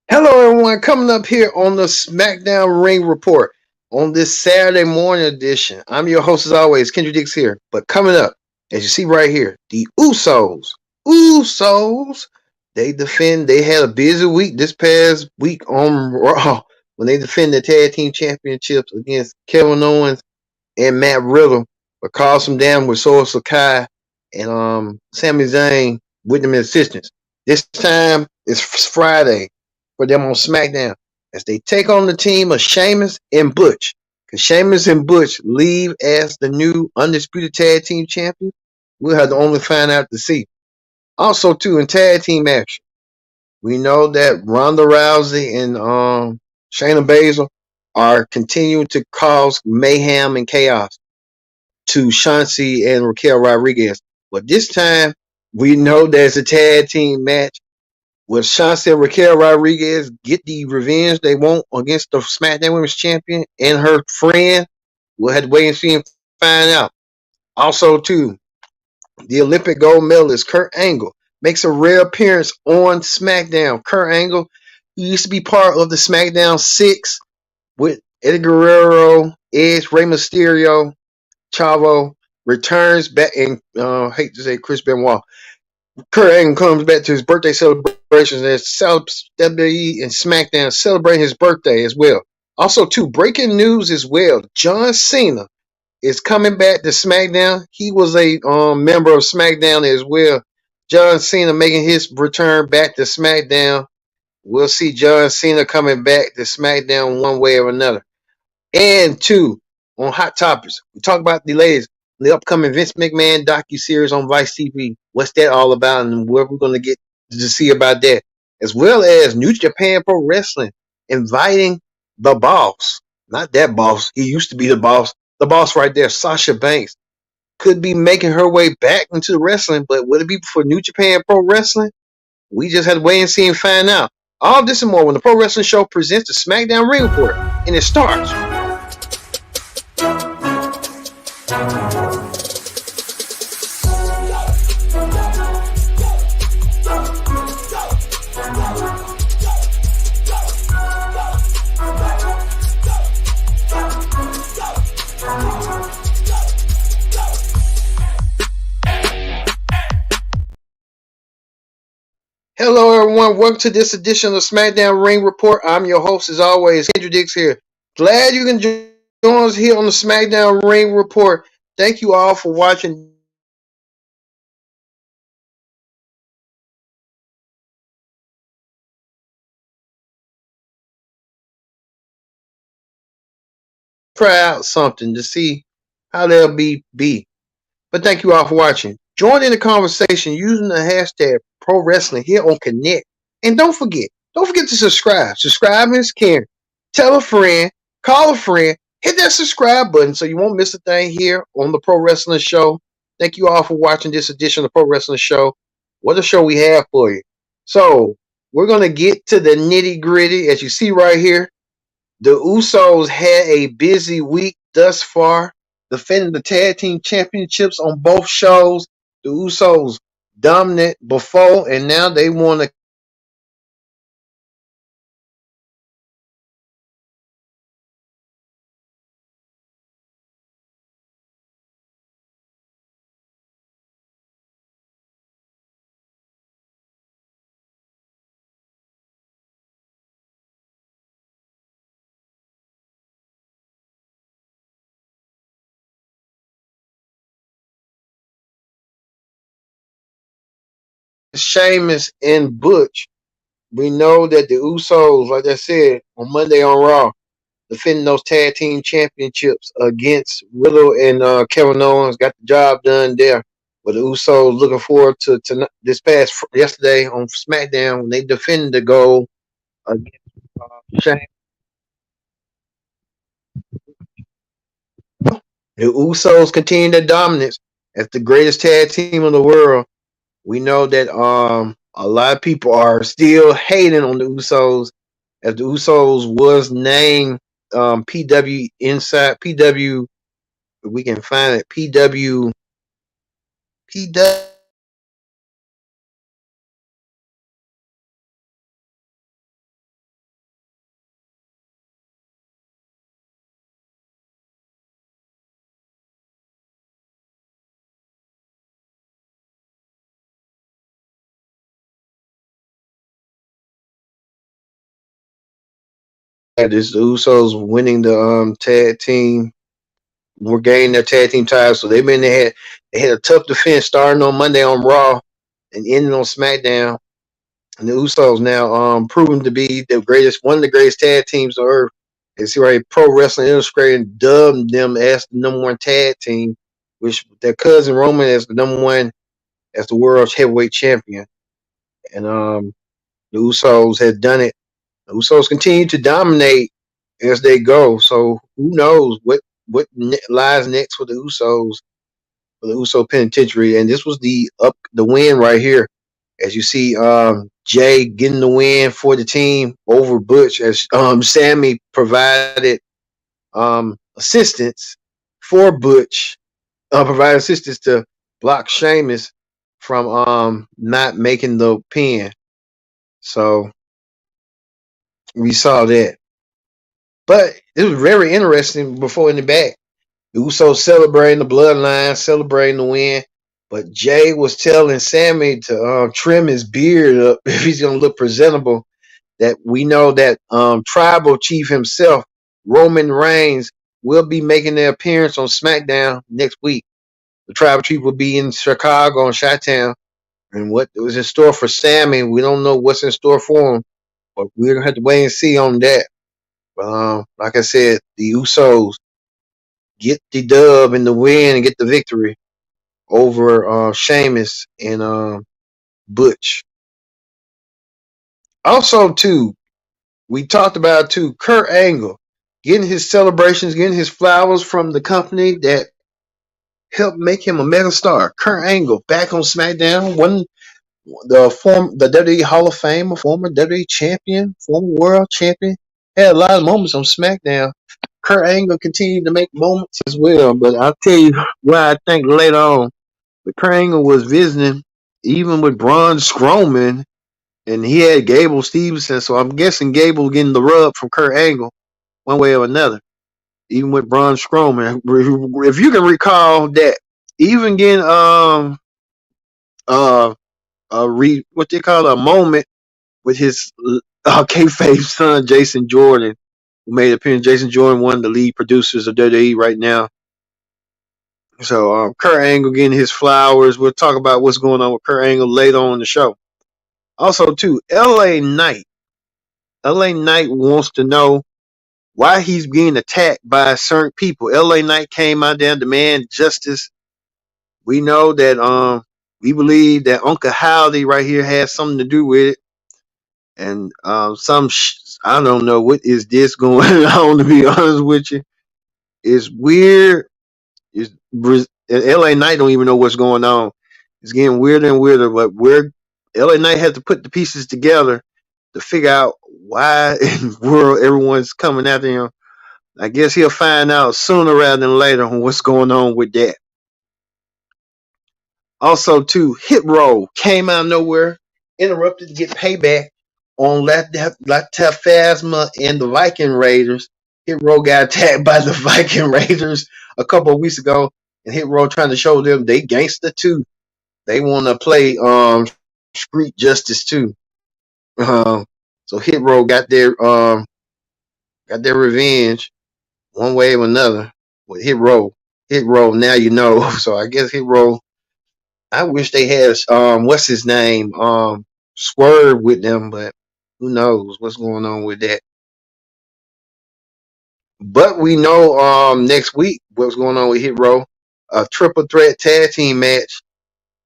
Hello, everyone. Coming up here on the SmackDown Ring Report on this Saturday morning edition. I'm your host, as always, Kendra Dix here. But coming up, as you see right here, the Usos. Usos. They had a busy week this past week on Raw when they defended the Tag Team Championships against Kevin Owens and Matt Riddle. But caused some damn with Sora Sakai and Sami Zayn with them assistants. This time it's Friday for them on SmackDown as they take on the team of Sheamus and Butch. Because Sheamus and Butch leave as the new Undisputed Tag Team Champions. We'll have to only find out to see. Also, too, in tag team action, we know that Ronda Rousey and Shayna Baszler are continuing to cause mayhem and chaos to Chauncey and Raquel Rodriguez. But this time, we know there's a tag team match with Chauncey and Raquel Rodriguez get the revenge they want against the SmackDown Women's Champion and her friend. We'll have to wait and see and find out. Also, too, the Olympic gold medalist Kurt Angle makes a rare appearance on SmackDown. Kurt Angle, he used to be part of the SmackDown 6 with Eddie Guerrero, Edge, Rey Mysterio, Chavo, returns back and hate to say Chris Benoit. Kurt Angle comes back to his birthday celebrations as WWE and SmackDown celebrate his birthday as well. Also, too, breaking news as well. John Cena is coming back to SmackDown. He was a member of SmackDown as well. John Cena making his return back to SmackDown. We'll see John Cena coming back to SmackDown one way or another. And two, on Hot Topics, we talk about the latest, the upcoming Vince McMahon docu-series on Vice TV. What's that all about and what we're going to get to see about that. As well as New Japan Pro Wrestling inviting the boss. Not that boss. He used to be the boss. The boss right there, Sasha Banks, could be making her way back into the wrestling, but would it be for New Japan Pro Wrestling? We just had to wait and see and find out. All of this and more when the Pro Wrestling Show presents the SmackDown Ring Report, and it starts. Hello, everyone. Welcome to this edition of the SmackDown Ring Report. I'm your host, as always, Kendra Dix here. Glad you can join us here on the SmackDown Ring Report. Thank you all for watching. Try out something to see how they'll be. But thank you all for watching. Join in the conversation using the hashtag Pro Wrestling here on Connect. And don't forget to subscribe. Subscribe is caring. Tell a friend, call a friend, hit that subscribe button so you won't miss a thing here on the Pro Wrestling Show. Thank you all for watching this edition of the Pro Wrestling Show. What a show we have for you. So, we're going to get to the nitty gritty. As you see right here, the Usos had a busy week thus far, defending the tag team championships on both shows. The Usos dominant before, and now they want to Sheamus and Butch. We know that the Usos, like I said, on Monday on Raw, defending those tag team championships against Riddle and Kevin Owens, got the job done there. But the Usos looking forward to this past yesterday on SmackDown when they defended the gold against Sheamus. The Usos continue their dominance as the greatest tag team in the world. We know that a lot of people are still hating on the Usos, as the Usos was named PW inside PW. We can find it PW this the Usos winning the tag team. We're gaining their tag team titles, so they had a tough defense starting on Monday on Raw and ending on SmackDown. And the Usos now proven to be the greatest, one of the greatest tag teams on earth. And see right, Pro Wrestling Illustrated dubbed them as the number one tag team, which their cousin Roman as the number one as the world heavyweight champion. And the Usos had done it. The Usos continue to dominate as they go. So who knows what lies next for the Usos, for the Uso Penitentiary. And this was the win right here. As you see, Jay getting the win for the team over Butch, as Sammy provided assistance for Butch, provided assistance to block Sheamus from not making the pin. So we saw that. But it was very interesting before in the back. The Usos celebrating the bloodline, celebrating the win. But Jay was telling Sammy to trim his beard up if he's going to look presentable. That we know that tribal chief himself, Roman Reigns, will be making their appearance on SmackDown next week. The tribal chief will be in Chicago, in Chi-Town. And what was in store for Sammy, we don't know what's in store for him. But we're going to have to wait and see on that. But like I said, the Usos get the dub and the win and get the victory over Sheamus and Butch. Also, too, we talked about too Kurt Angle getting his celebrations, getting his flowers from the company that helped make him a megastar. Kurt Angle back on SmackDown, the WWE Hall of Fame, a former WWE champion, former world champion, had a lot of moments on SmackDown. Kurt Angle continued to make moments as well, but I'll tell you why I think later on. But Kurt Angle was visiting even with Braun Strowman, and he had Gable Stevenson, so I'm guessing Gable getting the rub from Kurt Angle one way or another. Even with Braun Strowman, if you can recall that, even getting what they call a moment with his kayfabe son Jason Jordan, who made an appearance. Jason Jordan, one of the lead producers of WWE right now. So Kurt Angle getting his flowers. We'll talk about what's going on with Kurt Angle later on in the show. Also, too, LA Knight. LA Knight wants to know why he's being attacked by certain people. LA Knight came out there and demanded justice. We know that we believe that Uncle Howdy right here has something to do with it. And I don't know what is this going on, to be honest with you. It's weird. LA Knight don't even know what's going on. It's getting weirder and weirder, but LA Knight has to put the pieces together to figure out why in the world everyone's coming after him. I guess he'll find out sooner rather than later on what's going on with that. Also, too, Hit Row came out of nowhere, interrupted to get payback on Phasma and the Viking Raiders. Hit Row got attacked by the Viking Raiders a couple of weeks ago, and Hit Row trying to show them they gangster too. They want to play street justice too. So Hit Row got their revenge one way or another with Hit Row. Hit Row, now you know. So I guess Hit Row. I wish they had what's his name? Swerve with them, but who knows what's going on with that. But we know next week what's going on with Hit Row. A triple threat tag team match.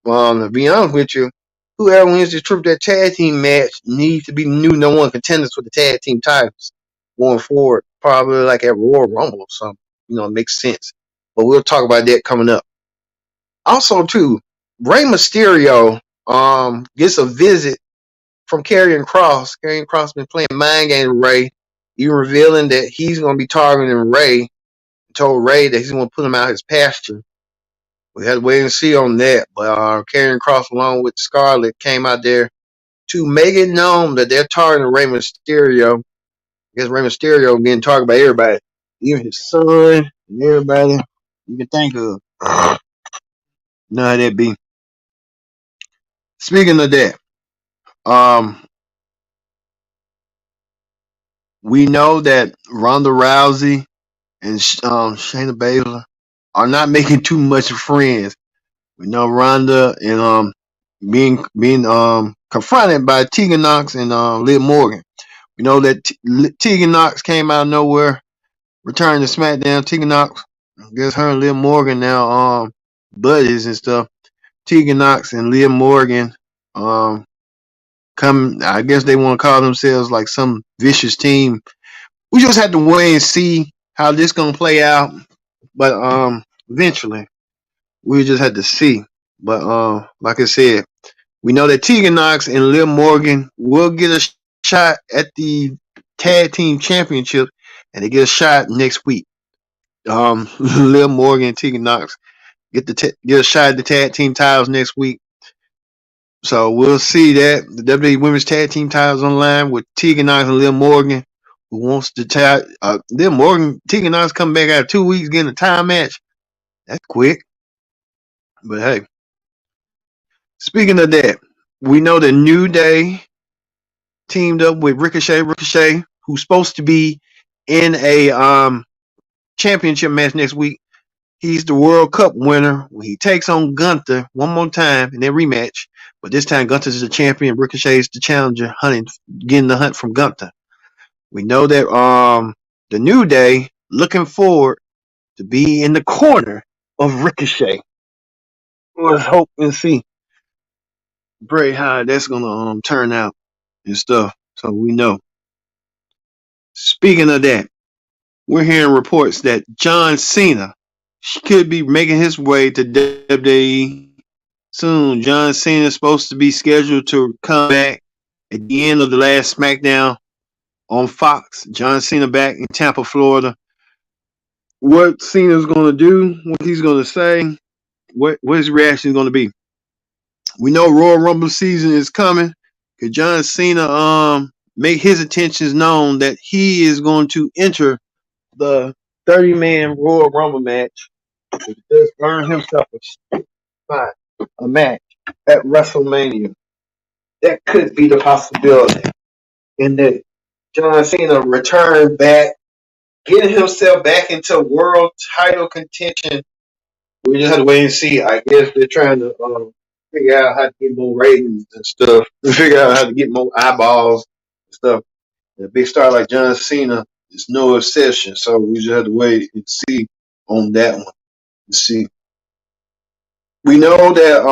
To be honest with you, whoever wins the triple threat tag team match needs to be the new number one contenders for the tag team titles going forward. Probably like at Royal Rumble or something. It makes sense. But we'll talk about that coming up. Also, too, Rey Mysterio gets a visit from Karrion Kross. Karrion Kross been playing mind games with Rey, even revealing that he's going to be targeting Rey. Told Rey that he's going to put him out his pasture. We had to wait and see on that. But Karrion Kross, along with Scarlett, came out there to make it known that they're targeting Rey Mysterio. I guess Rey Mysterio getting targeted by everybody, even his son and everybody you can think of. Know how that be. Speaking of that, we know that Ronda Rousey and Shayna Baszler are not making too much friends. We know Ronda and being confronted by Tegan Knox and Liv Morgan. We know that Tegan Knox came out of nowhere, returned to SmackDown. Tegan Knox, I guess her and Liv Morgan now buddies and stuff. Tegan Knox and Liv Morgan come. I guess they want to call themselves like some vicious team. We just have to wait and see how this gonna play out. But eventually we just had to see. But like I said, we know that Tegan Knox and Liv Morgan will get a shot at the tag team championship, and they get a shot next week. Liv Morgan and Tegan Knox get a shot at the tag team titles next week. So we'll see that the WWE Women's Tag Team titles on the line with Tegan Knox and Liv Morgan, who wants to tag Liv Morgan. Tegan Knox come back after 2 weeks getting a time match. That's quick. But hey, speaking of that, we know the New Day teamed up with Ricochet. Ricochet, who's supposed to be in a championship match next week. He's the World Cup winner when he takes on Gunther one more time in their rematch. But this time Gunther's the champion, Ricochet's the challenger, getting the hunt from Gunther. We know that the New Day looking forward to be in the corner of Ricochet. Let's hope and see. Pray how that's gonna turn out and stuff. So we know. Speaking of that, we're hearing reports that John Cena could be making his way to WWE soon. John Cena is supposed to be scheduled to come back at the end of the last SmackDown on Fox. John Cena back in Tampa, Florida. What Cena's going to do, what he's going to say, what his reaction is going to be. We know Royal Rumble season is coming. Could John Cena make his intentions known that he is going to enter the 30-man Royal Rumble match? He does earn himself a match at WrestleMania. That could be the possibility. And that John Cena return back, getting himself back into world title contention. We just have to wait and see. I guess they're trying to figure out how to get more ratings and stuff. Figure out how to get more eyeballs and stuff. And a big star like John Cena is no exception. So we just have to wait and see on that one. Let's see. We know that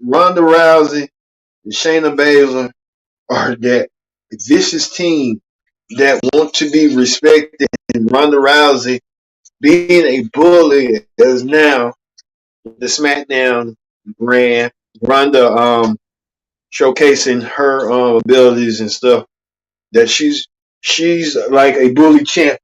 Ronda Rousey and Shayna Baszler are that vicious team that want to be respected. And Ronda Rousey being a bully as now the SmackDown brand. Ronda showcasing her abilities and stuff. That she's like a bully champ.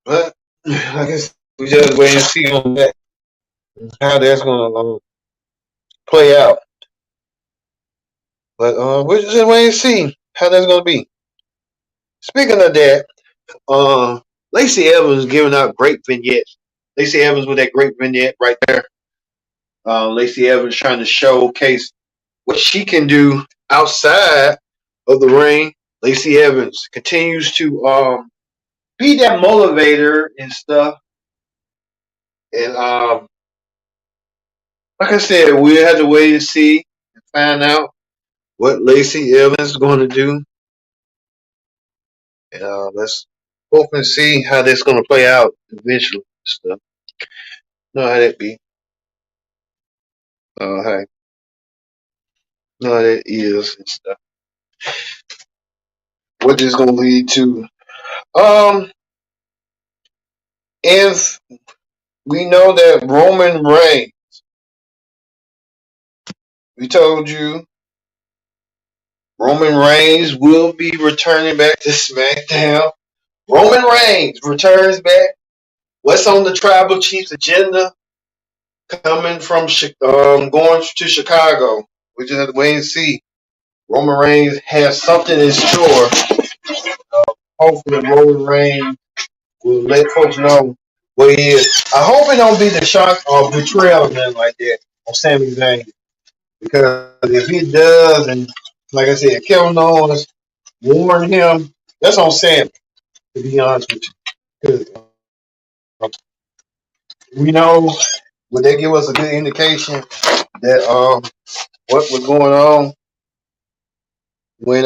But I guess we just wait and see on that, how that's gonna play out. But we're just wait and see how that's gonna be. Speaking of that, Lacey Evans giving out great vignettes. Lacey Evans with that great vignette right there. Lacey Evans trying to showcase what she can do outside of the ring. Lacey Evans continues to be that motivator and stuff. And like I said, we have to wait and see and find out what Lacey Evans is going to do. And let's hope and see how that's going to play out eventually. Stuff. Know how that be. Hey. Know how that is and stuff. What this going to lead to. If we know that Roman Reigns, we told you Roman Reigns will be returning back to SmackDown. Roman Reigns returns back. What's on the Tribal Chief's agenda? Coming from going to Chicago. We just have to wait and see. Roman Reigns has something in store. Hopefully Roman Reigns will let folks know what he is. I hope it don't be the shock or betrayal or nothing like that on Sami Zayn. because if he does, and like I said, Kevin Owens warned him, that's on Sam. To be honest with you, because we know would they give us a good indication that what was going on when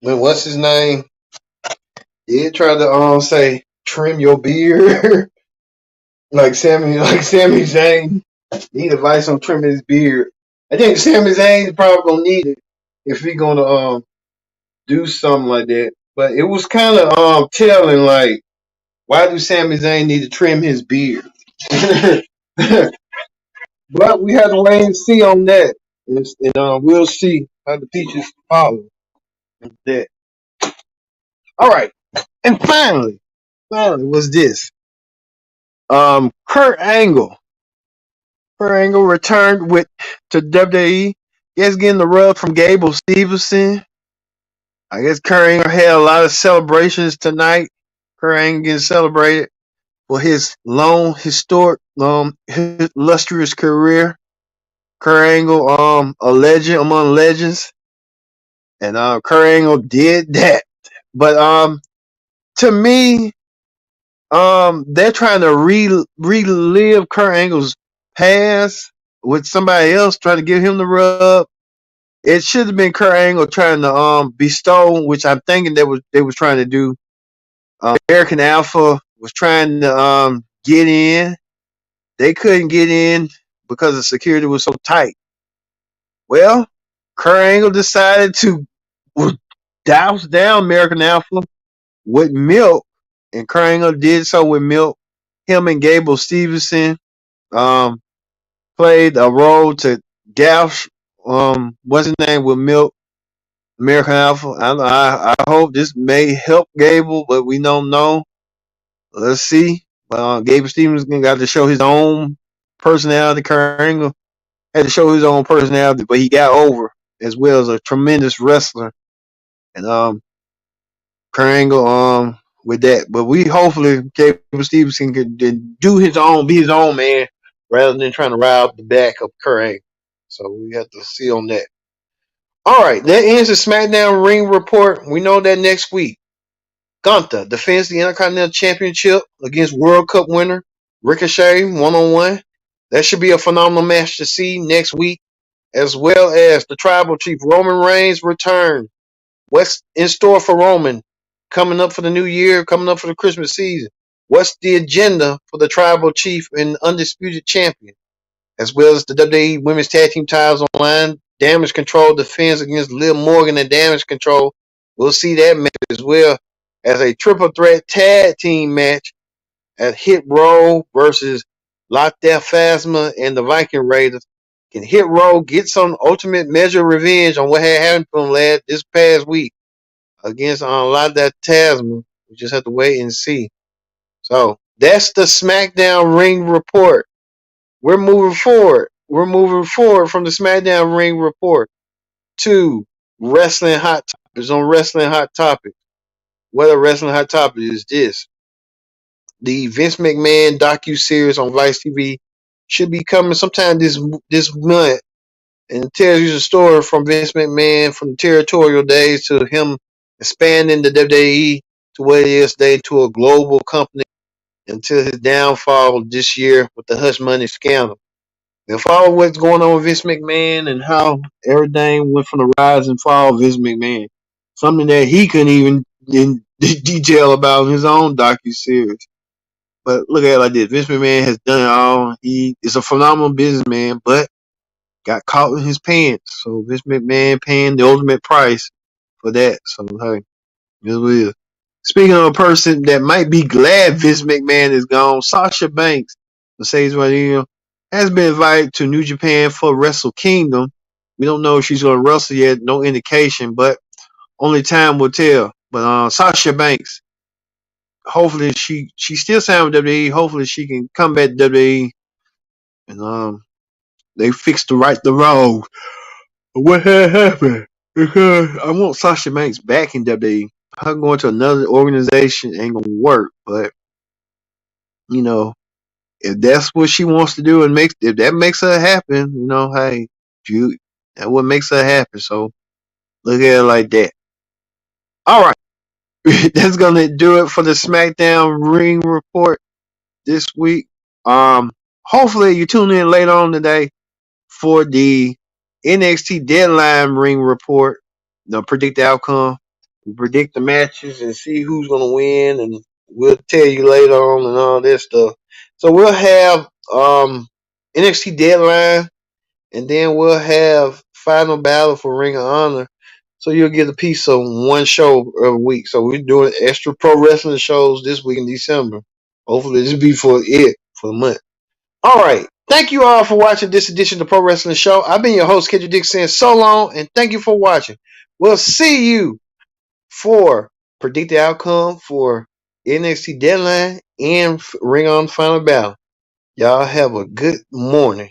when what's his name did try to say trim your beard like Sammy Zayn need advice on trimming his beard. I think Sami Zayn probably gonna need it if he gonna do something like that. But it was kind of telling, like, why do Sami Zayn need to trim his beard? But we have to wait and see on that, and we'll see how the peaches follow that. All right, and finally was this Kurt Angle. Kurt Angle returned with to WWE. Guess getting the rub from Gable Stevenson. I guess Kurt Angle had a lot of celebrations tonight. Kurt Angle getting celebrated for his long, historic, illustrious career. Kurt Angle, a legend among legends, and Kurt Angle did that. But to me, they're trying to relive Kurt Angle's past with somebody else trying to give him the rub. It should have been Kurt Angle trying to bestow, which I'm thinking they was trying to do. American Alpha was trying to get in. They couldn't get in because the security was so tight. Well, Kurt Angle decided to douse down American Alpha with milk, and Kurt Angle did so with milk. Him and Gable Stevenson um, played a role to douse what's his name with milk. American Alpha. I hope this may help Gable, but we don't know. Let's see. Gable Stevenson got to show his own personality. Kurt Angle had to show his own personality, but he got over as well as a tremendous wrestler. And Kurt Angle with that. But we hopefully Gable Stevenson could do his own, be his own man, rather than trying to ride up the back of Kurt Angle. So we have to see on that. All right, that ends the SmackDown Ring Report. We know that next week, Gunther defends the Intercontinental Championship against World Cup winner Ricochet 1-on-1. That should be a phenomenal match to see next week, as well as the Tribal Chief Roman Reigns return. What's in store for Roman coming up for the new year, coming up for the Christmas season? What's the agenda for the Tribal Chief and Undisputed Champion? As well as the WWE Women's Tag Team titles online. Damage Control defends against Liv Morgan and Damage Control. We'll see that match as well as a triple threat tag team match at Hit Row versus Lock Death Phasma and the Viking Raiders. Can Hit Row get some ultimate measure of revenge on what had happened to them this past week against Lock Death Phasma? We just have to wait and see. So that's the SmackDown Ring Report. We're moving forward. We're moving forward from the SmackDown Ring Report to Wrestling Hot Topics on Wrestling Hot Topics. What a Wrestling Hot Topic is this? The Vince McMahon docu-series on Vice TV should be coming sometime this month, and it tells you the story from Vince McMahon from the territorial days to him expanding the WWE to what it is today to a global company until his downfall this year with the hush money scandal. And follow what's going on with Vince McMahon and how everything went from the rise and fall of Vince McMahon. Something that he couldn't even in detail about in his own docu-series. But look at it like this. Vince McMahon has done it all. He is a phenomenal businessman, but got caught in his pants. So Vince McMahon paying the ultimate price for that. So hey, it is. Speaking of a person that might be glad Vince McMahon is gone, Sasha Banks, Mercedes Rodriguez, has been invited to New Japan for Wrestle Kingdom. We don't know if she's going to wrestle yet, no indication, but only time will tell. But Sasha Banks, hopefully she still signed with WWE. Hopefully she can come back to WWE and they fix the wrong. What had happened? Because I want Sasha Banks back in WWE. Her going to another organization ain't gonna work, but you know, if that's what she wants to do and if that makes her happen, hey, you that what makes her happy. So look at it like that. All right. That's gonna do it for the SmackDown Ring Report this week. Hopefully you tune in later on today for the NXT Deadline Ring Report. Predict the outcome, predict the matches, and see who's gonna win, and we'll tell you later on and all this stuff. So we'll have NXT Deadline, and then we'll have Final Battle for Ring of Honor. So you'll get a piece of one show a week. So we're doing extra pro wrestling shows this week in December. Hopefully this will be for the month. All right. Thank you all for watching this edition of the Pro Wrestling Show. I've been your host, Kendrick Dixon, so long, and thank you for watching. We'll see you for Predict the Outcome for NXT Deadline and Ring on Final Battle. Y'all have a good morning.